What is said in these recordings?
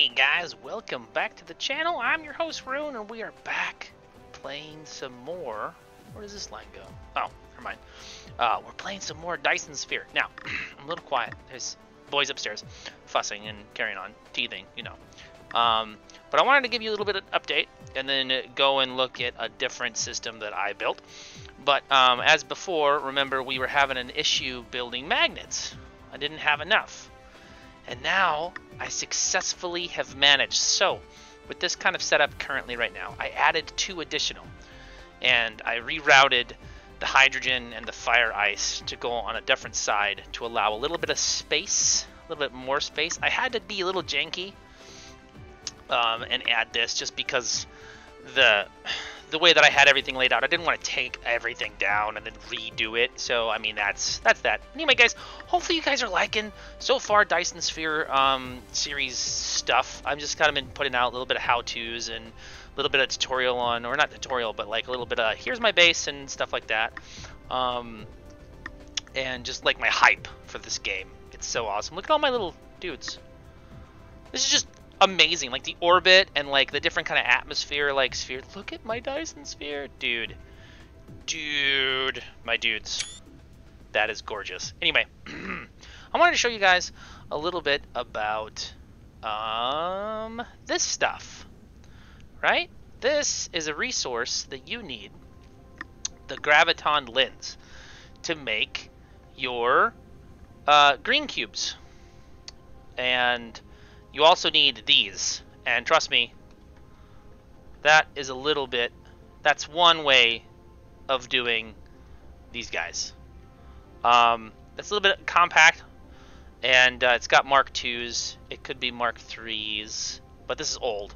Hey guys, welcome back to the channel. I'm your host Rune, and we are back playing some more. Where does this line go? Oh, never mind. We're playing some more Dyson Sphere. Now, I'm a little quiet. There's boys upstairs fussing and carrying on, teething, you know. But I wanted to give you a little bit of an update and then go and look at a different system that I built. But as before, remember we were having an issue building magnets. I didn't have enough. And now I successfully have managed. So with this kind of setup currently right now, I added 2 additional. And I rerouted the hydrogen and the fire ice to go on a different side to allow a little bit of space, a little bit more space. I had to be a little janky and add this just because the way that I had everything laid out, I didn't want to take everything down and then redo it. So I mean that's that. Anyway, guys, hopefully you guys are liking so far Dyson Sphere series stuff. I'm just kind of been putting out a little bit of how-tos and a little bit of tutorial on, or not tutorial, but like a little bit of here's my base and stuff like that. And just like my hype for this game. It's so awesome. Look at all my little dudes. This is just amazing, like the orbit and like the different kind of atmosphere, like sphere. Look at my Dyson Sphere, dude, my dudes. That is gorgeous. Anyway, I wanted to show you guys a little bit about this stuff, right? This is a resource that you need, the graviton lens, to make your green cubes. And you also need these, and trust me, that is a little bit, that's one way of doing these guys. It's a little bit compact, and it's got Mark IIs, it could be Mark IIIs, but this is old,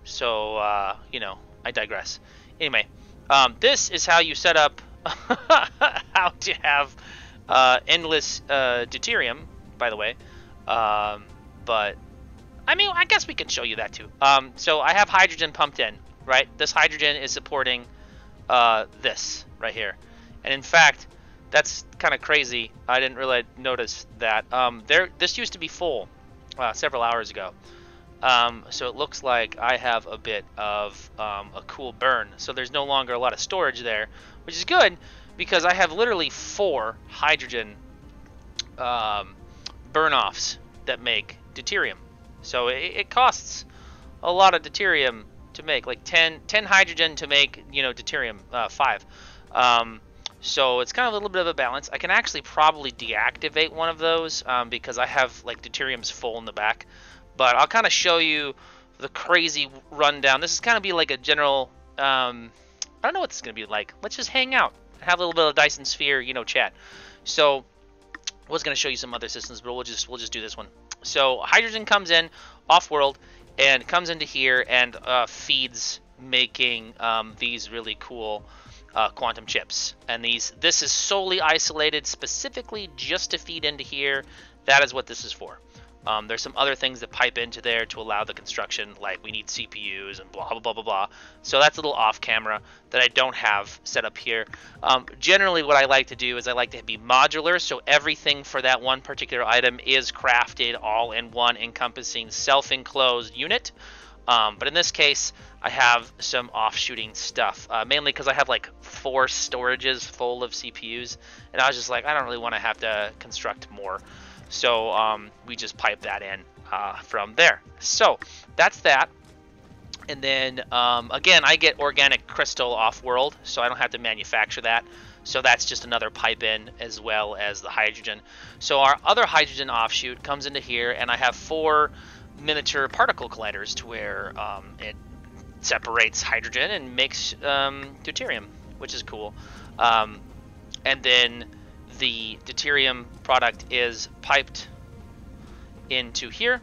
so, you know, I digress. Anyway, this is how you set up how to have endless deuterium, by the way, but I mean, I guess we can show you that too. So I have hydrogen pumped in, right? This hydrogen is supporting this right here. And in fact, that's kind of crazy. I didn't really notice that. This used to be full several hours ago. So it looks like I have a bit of a cool burn. So there's no longer a lot of storage there, which is good because I have literally 4 hydrogen burn-offs that make deuterium. So it costs a lot of deuterium to make, like 10 hydrogen to make, you know, deuterium 5. So it's kind of a little bit of a balance. I can actually probably deactivate one of those because I have like deuterium's full in the back. But I'll kind of show you the crazy rundown. This is kind of be like a general, I don't know what this is going to be like. Let's just hang out and have a little bit of Dyson Sphere, you know, chat. So I was going to show you some other systems, but we'll just do this one. So hydrogen comes in off-world and comes into here and feeds making these really cool quantum chips. And this is solely isolated specifically just to feed into here. That is what this is for. There's some other things that pipe into there to allow the construction, like we need CPUs and blah, blah, blah, blah, blah. So that's a little off camera that I don't have set up here. Generally, what I like to do is I like to be modular, so everything for that one particular item is crafted all in one encompassing self-enclosed unit. But in this case, I have some offshooting stuff, mainly because I have like 4 storages full of CPUs, and I was just like, I don't really want to have to construct more. So we just pipe that in from there. So that's that. And then again, I get organic crystal off-world, so I don't have to manufacture that. So that's just another pipe in as well as the hydrogen. So our other hydrogen offshoot comes into here, and I have 4 miniature particle colliders to where it separates hydrogen and makes deuterium, which is cool. And then the deuterium product is piped into here,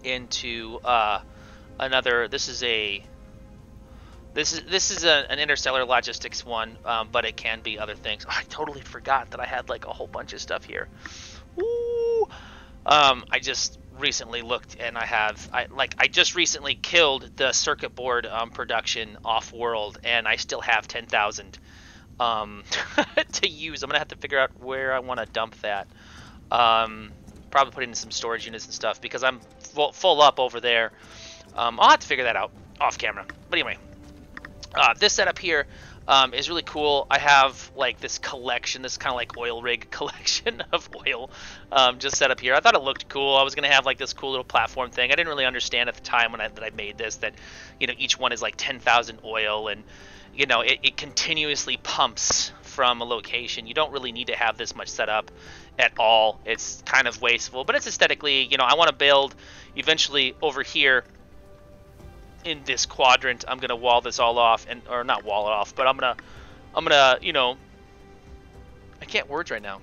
into another. This is an interstellar logistics one, but it can be other things. Oh, I totally forgot that I had like a whole bunch of stuff here. Ooh. I just recently looked, and I just recently killed the circuit board production off world, and I still have 10,000 to use. I'm gonna have to figure out where I want to dump that. probably put in some storage units and stuff because I'm full up over there. I'll have to figure that out off camera. But anyway, this setup here is really cool. I have like this collection, this kind of like oil rig collection of oil just set up here. I thought it looked cool. I was gonna have like this cool little platform thing. I didn't really understand at the time when I made this that, you know, each one is like 10,000 oil, and you know, it continuously pumps from a location. You don't really need to have this much set up at all. It's kind of wasteful, but it's aesthetically, you know, I want to build eventually over here in this quadrant. I'm gonna wall this all off, and or not wall it off, but I'm gonna you know, I can't words right now.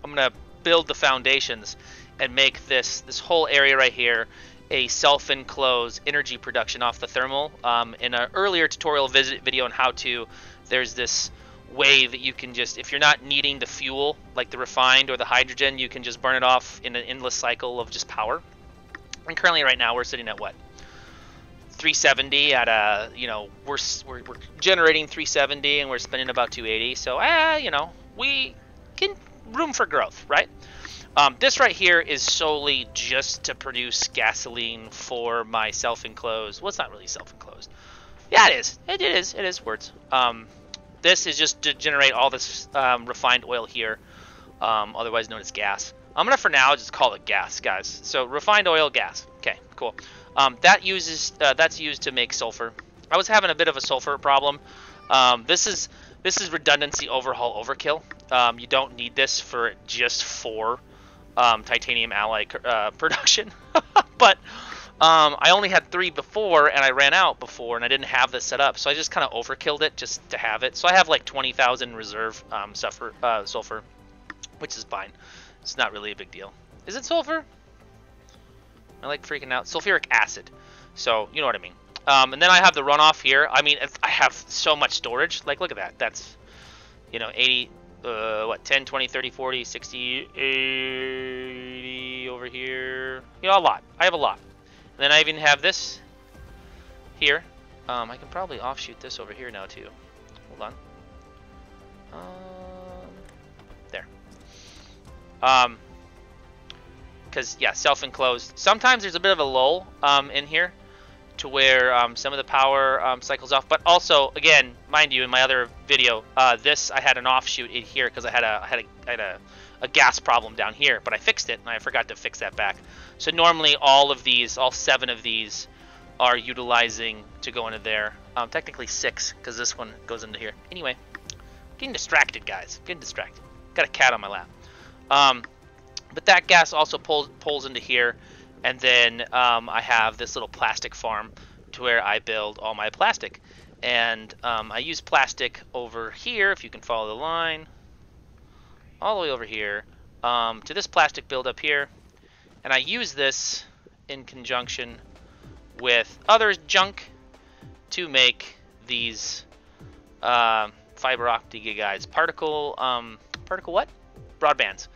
I'm gonna build the foundations and make this whole area right here a self-enclosed energy production off the thermal. In an earlier tutorial video on how to, there's this way that you can just, if you're not needing the fuel like the refined or the hydrogen, you can just burn it off in an endless cycle of just power. And currently right now we're sitting at what, 370 at a, you know, we're generating 370 and we're spending about 280. So you know, we can room for growth, right? This right here is solely just to produce gasoline for my self-enclosed. Well, it's not really self-enclosed. Yeah, it is. It is words. This is just to generate all this refined oil here, otherwise known as gas. I'm gonna for now just call it gas, guys. So refined oil, gas. Okay, cool. That's used to make sulfur. I was having a bit of a sulfur problem. This is redundancy overhaul overkill. You don't need this for just for titanium alloy production, but I only had 3 before, and I ran out before, and I didn't have this set up, so I just kind of overkilled it just to have it. So I have like 20,000 reserve sulfur, which is fine. It's not really a big deal. Is it sulfur? I like freaking out. Sulfuric acid. So you know what I mean. And then I have the runoff here. I mean, I have so much storage. Like, look at that. That's, you know, 80. What, 10, 20, 30, 40, 60, 80 over here. You know, a lot. I have a lot. And then I even have this here. I can probably offshoot this over here now too. Hold on. There. Because yeah, self-enclosed. Sometimes there's a bit of a lull in here, to where some of the power cycles off. But also, again, mind you, in my other video, this I had an offshoot in here because I had a gas problem down here, but I fixed it and I forgot to fix that back. So normally all 7 of these are utilizing to go into there. Technically 6 because this one goes into here. Anyway, getting distracted, guys. Getting distracted. Got a cat on my lap. But that gas also pulls into here. And then I have this little plastic farm to where I build all my plastic. And I use plastic over here, if you can follow the line, all the way over here, to this plastic build up here. And I use this in conjunction with other junk to make these fiber optic guys, particle what? Broadbands.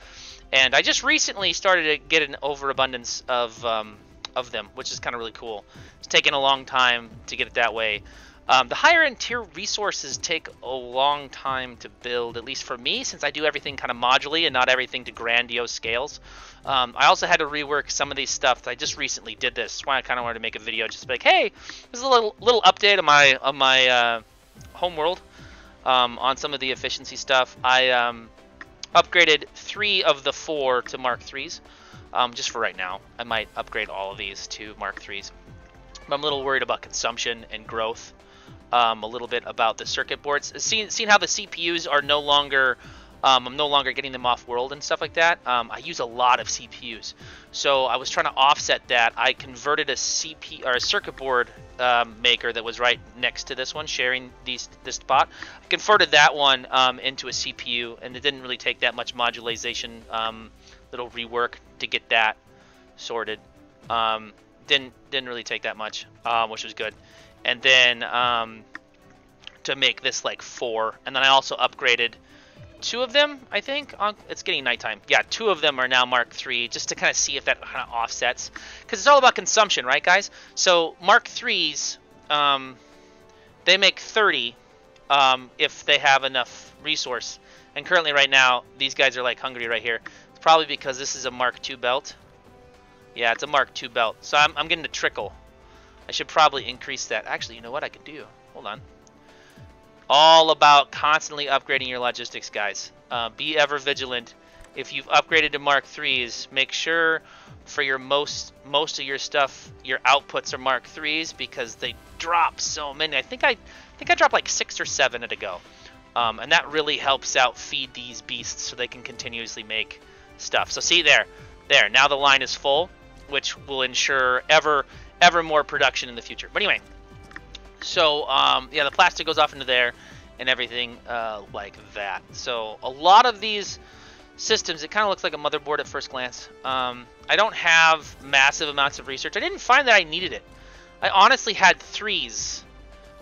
And I just recently started to get an overabundance of them, which is kind of really cool. It's taken a long time to get it that way. The higher end tier resources take a long time to build, at least for me, since I do everything kind of modularly and not everything to grandiose scales. I also had to rework some of these stuff. I just recently did this. That's why I kind of wanted to make a video, just like, hey, this is a little update of my home world on some of the efficiency stuff. I upgraded 3 of the 4 to Mark 3s, just for right now. I might upgrade all of these to Mark 3s. But I'm a little worried about consumption and growth. A little bit about the circuit boards. Seeing how the CPUs are no longer, I'm no longer getting them off world and stuff like that. I use a lot of CPUs, so I was trying to offset that. I converted a circuit board maker that was right next to this one, sharing this spot. I converted that one into a CPU, and it didn't really take that much modularization, little rework to get that sorted. Didn't really take that much, which was good. And then to make this like 4, and then I also upgraded 2 of them, I think. It's getting nighttime. Yeah, 2 of them are now Mark 3, just to kind of see if that kind of offsets, because it's all about consumption, right, guys? So Mark 3s, they make 30 if they have enough resource, and currently right now these guys are like hungry right here. Probably because this is a Mark II belt. Yeah, it's a Mark II belt. So I'm getting a trickle. I should probably increase that. Actually, you know what I could do? Hold on. All about constantly upgrading your logistics, guys. Be ever vigilant. If you've upgraded to Mark IIIs, make sure for your most of your stuff, your outputs are Mark IIIs because they drop so many. I think I dropped like 6 or 7 at a go, and that really helps out feed these beasts so they can continuously make stuff. So see there. Now the line is full, which will ensure ever more production in the future. But anyway, so yeah, the plastic goes off into there and everything like that. So a lot of these systems, it kind of looks like a motherboard at first glance. I don't have massive amounts of research. I didn't find that I needed it. I honestly had 3s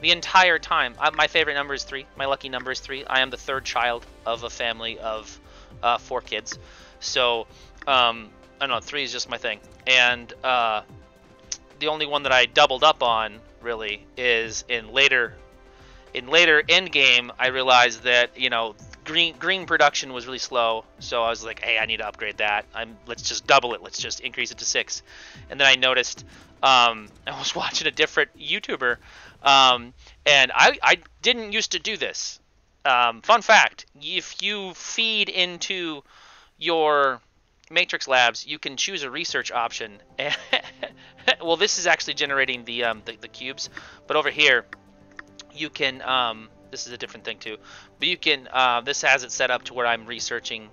the entire time. My favorite number is 3. My lucky number is 3. I am the 3rd child of a family of 4 kids. So I don't know, 3 is just my thing. And the only one that I doubled up on really is in later end game. I realized that, you know, green production was really slow, so I was like, hey, I need to upgrade that. Let's just double it. Let's just increase it to 6. And then I noticed I was watching a different YouTuber, and I didn't used to do this. Fun fact: if you feed into your Matrix Labs, you can choose a research option. Well, this is actually generating the cubes, but over here you can this is a different thing too, but you can this has it set up to where I'm researching.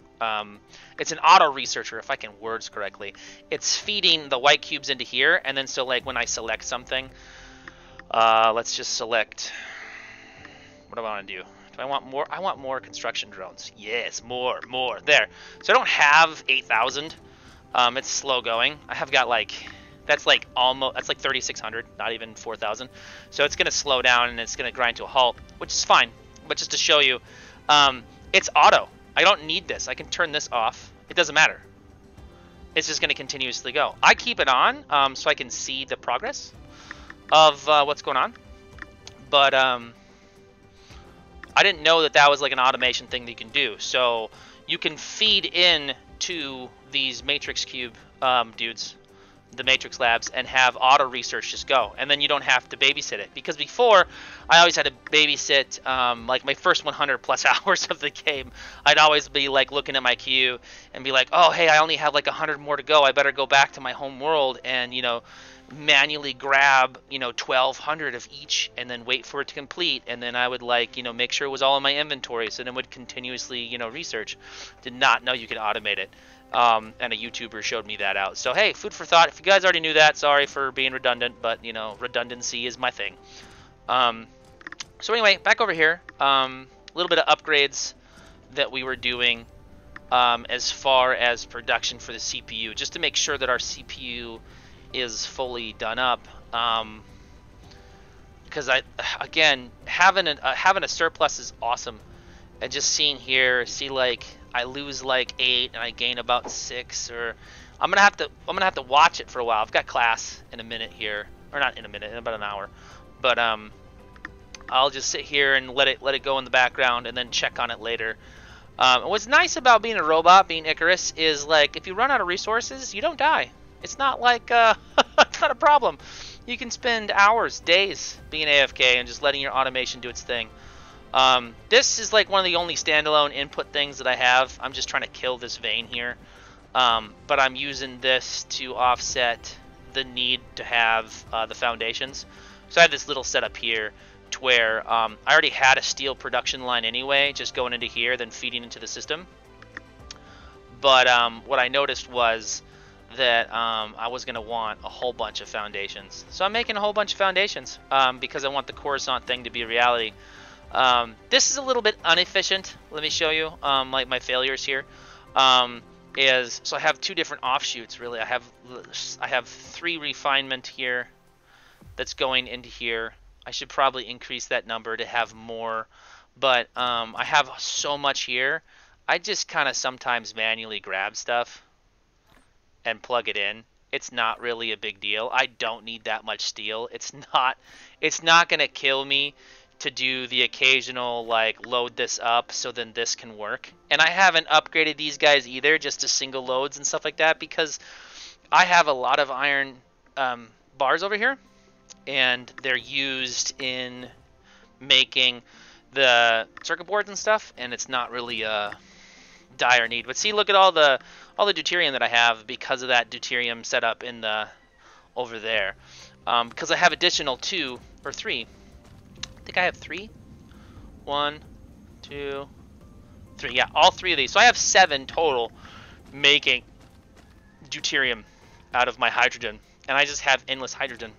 It's an auto researcher, if I can words correctly. It's feeding the white cubes into here, and then so like when I select something, let's just select, what do I want to do? Do I want more? I want more construction drones. Yes, more. There. So I don't have 8,000. It's slow going. I have got like, that's like 3,600, not even 4,000. So it's going to slow down and it's going to grind to a halt, which is fine. But just to show you, it's auto. I don't need this. I can turn this off. It doesn't matter. It's just going to continuously go. I keep it on so I can see the progress of what's going on. But I didn't know that was like an automation thing that you can do. So you can feed in to these Matrix Cube dudes, the Matrix Labs, and have auto research just go, and then you don't have to babysit it. Because before, I always had to babysit like my first 100 plus hours of the game. I'd always be like looking at my queue and be like, oh hey, I only have like 100 more to go. I better go back to my home world and, you know, manually grab, you know, 1,200 of each and then wait for it to complete. And then I would like, you know, make sure it was all in my inventory, so then would continuously, you know, research. Did not know you could automate it. And a YouTuber showed me that out. So hey, food for thought. If you guys already knew that, sorry for being redundant, but you know, redundancy is my thing. So anyway, back over here, a little bit of upgrades that we were doing as far as production for the CPU, just to make sure that our CPU is fully done up. Because again, having a surplus is awesome. And just seeing here, see like I lose like 8 and I gain about 6, or I'm gonna have to watch it for a while. I've got class in a minute here, or not in a minute, in about an hour. But I'll just sit here and let it go in the background and then check on it later. What's nice about being a robot, being Icarus, is like if you run out of resources, you don't die. It's not like it's not a problem. You can spend hours, days being AFK and just letting your automation do its thing. This is like one of the only standalone input things that I have. I'm just trying to kill this vein here. But I'm using this to offset the need to have the foundations. So I have this little setup here to where I already had a steel production line anyway, just going into here, then feeding into the system. But what I noticed was that I was going to want a whole bunch of foundations. So I'm making a whole bunch of foundations because I want the Coruscant thing to be a reality. This is a little bit inefficient. Let me show you like my failures here. So I have 2 different offshoots really. I have 3 refinement here that's going into here. I should probably increase that number to have more, but I have so much here. I just kind of sometimes manually grab stuff and plug it in. It's not really a big deal. I don't need that much steel. It's not going to kill me to do the occasional like load this up so then this can work. And I haven't upgraded these guys either, just to single loads and stuff like that, because I have a lot of iron bars over here, and they're used in making the circuit boards and stuff, and it's not really a dire need. But see, look at all the deuterium that I have because of that deuterium setup in the over there. Because I have additional 2 or 3. I think I have 3. 1, 2, 3. Yeah, all 3 of these. So I have 7 total making deuterium out of my hydrogen, and I just have endless hydrogen.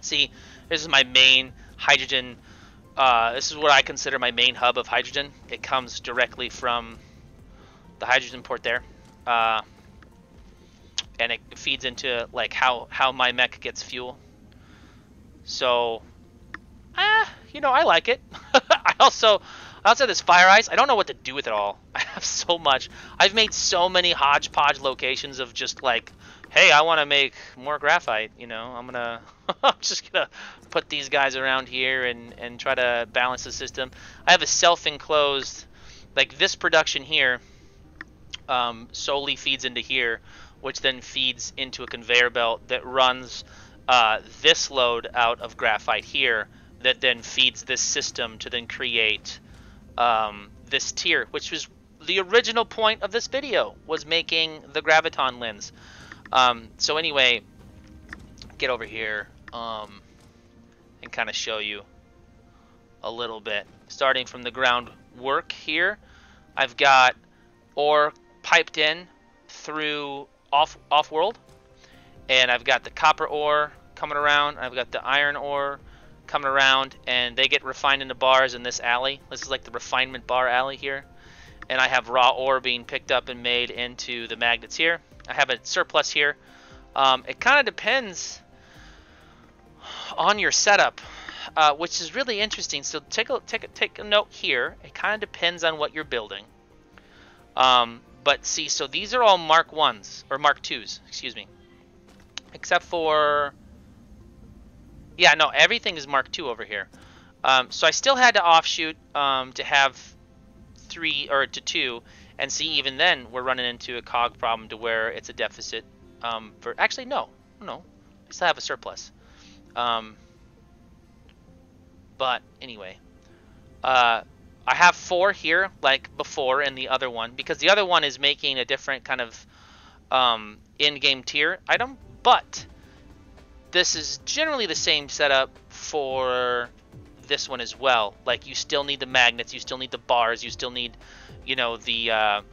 See, this is my main hydrogen. This is what I consider my main hub of hydrogen. It comes directly from the hydrogen port there, and it feeds into like how my mech gets fuel. So, you know, I like it. I also have this fire ice. I don't know what to do with it all. I have so much. I've made so many hodgepodge locations of just like, hey, I want to make more graphite. You know, I'm just gonna put these guys around here and try to balance the system. I have a self-enclosed, like this production here, solely feeds into here, which then feeds into a conveyor belt that runs this load out of graphite here, that then feeds this system to then create this tier, which was the original point of this video, was making the graviton lens. So anyway, get over here and kind of show you a little bit. Starting from the groundwork here, I've got ore piped in through off-world, and I've got the copper ore coming around. I've got the iron ore coming around, and they get refined into bars in this alley. This is like the refinement bar alley here. And I have raw ore being picked up and made into the magnets here. I have a surplus here. It kind of depends on your setup, which is really interesting. So take a note here. It kind of depends on what you're building. But see, so these are all Mark 1s, or Mark 2s, excuse me. Except for, yeah, no, everything is Mark 2 over here. So I still had to offshoot to have 3 or to 2, and see, even then we're running into a cog problem to where it's a deficit. For actually, no, I still have a surplus. But anyway, I have 4 here, like before in the other one, because the other one is making a different kind of in-game tier item, but this is generally the same setup for this one as well. Like, you still need the magnets, you still need the bars, you still need, you know, the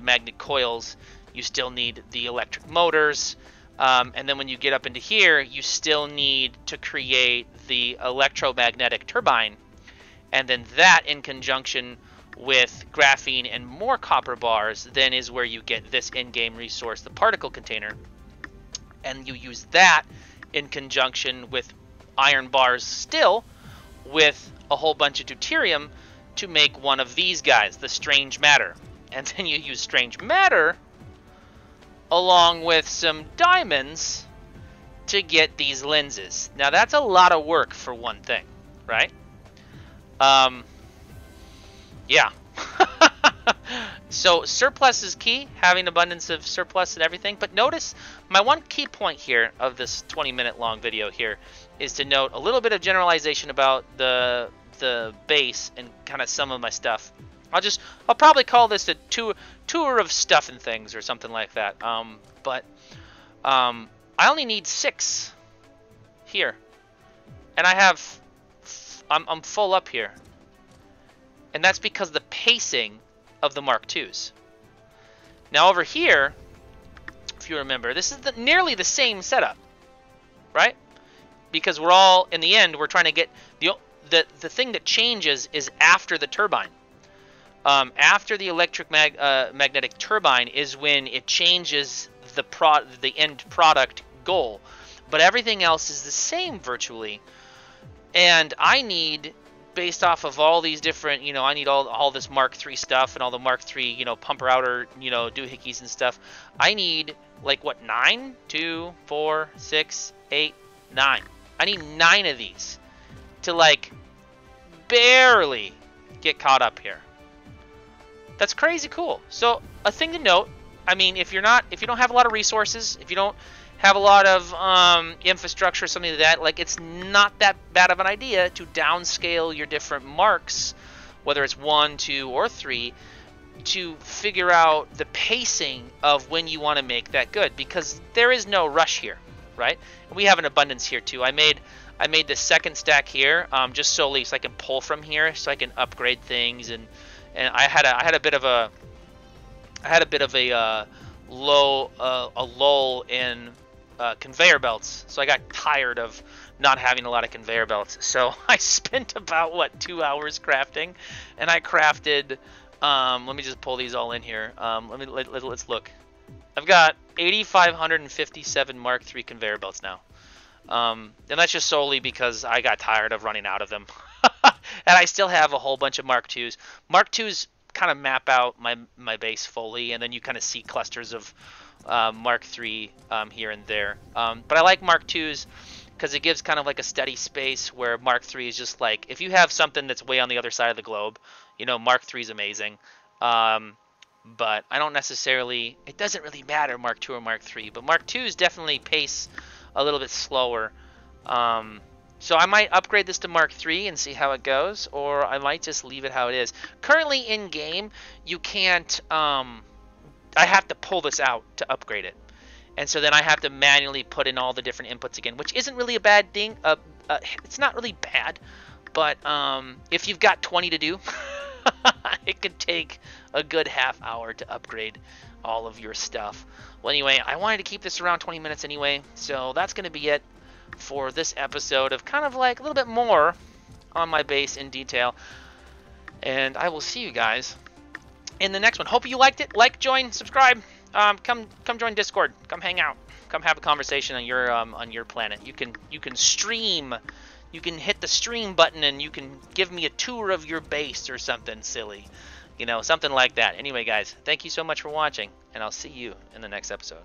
magnet coils, you still need the electric motors, and then when you get up into here, you still need to create the electromagnetic turbine. And then that, in conjunction with graphene and more copper bars, then is where you get this in-game resource, the particle container. And you use that in conjunction with iron bars still, with a whole bunch of deuterium to make one of these guys, the strange matter. And then you use strange matter along with some diamonds to get these lenses. Now that's a lot of work for one thing, right? Yeah. So surplus is key, having abundance of surplus and everything. But notice my one key point here of this 20-minute long video here is to note a little bit of generalization about the base and kind of some of my stuff. I'll probably call this a tour of stuff and things or something like that. But I only need 6 here, and I'm full up here, and that's because the pacing of the Mark IIs. Now over here, if you remember, this is nearly the same setup, right? Because we're all, in the end, we're trying to get the thing that changes is after the turbine. After the electric magnetic turbine is when it changes the end product goal, but everything else is the same virtually. And I need, based off of all these different, you know, I need all this Mark III stuff and all the Mark III, you know, pumper outer, you know, doohickeys and stuff. I need, like, what, 9? 2, 4, 6, 8, 9. I need 9 of these to, like, barely get caught up here. That's crazy cool. So a thing to note, I mean, if you don't have a lot of resources, if you don't have a lot of infrastructure or something like that, like, it's not that bad of an idea to downscale your different marks, whether it's 1, 2, or 3, to figure out the pacing of when you want to make that good, because there is no rush here, right? And we have an abundance here too. I made the second stack here just solely so I can pull from here, so I can upgrade things, and I had a bit of a lull in conveyor belts, so I got tired of not having a lot of conveyor belts. So I spent about 2 hours crafting, and I crafted. Let me just pull these all in here. Let's look. I've got 8,557 Mark III conveyor belts now. And that's just solely because I got tired of running out of them. And I still have a whole bunch of Mark IIs. Mark IIs kind of map out my base fully, and then you kind of see clusters of Mark III here and there. But I like Mark IIs because it gives kind of like a steady space, where Mark III is just like, if you have something that's way on the other side of the globe, you know, Mark III is amazing. But I don't necessarily, it doesn't really matter Mark II or Mark III, but Mark IIs definitely pace a little bit slower. So I might upgrade this to Mark III and see how it goes, or I might just leave it how it is. Currently in game, you can't, I have to pull this out to upgrade it. And so then I have to manually put in all the different inputs again, which isn't really a bad thing. It's not really bad, but if you've got 20 to do, it could take a good half hour to upgrade all of your stuff. Well, anyway, I wanted to keep this around 20 minutes anyway, so that's going to be it for this episode of kind of like a little bit more on my base in detail. And I will see you guys in the next one. Hope you liked it. Like, join, subscribe. Come join Discord. Come hang out. Come have a conversation on your planet. You can stream. You can hit the stream button and you can give me a tour of your base or something silly. You know, something like that. Anyway, guys, thank you so much for watching, and I'll see you in the next episode.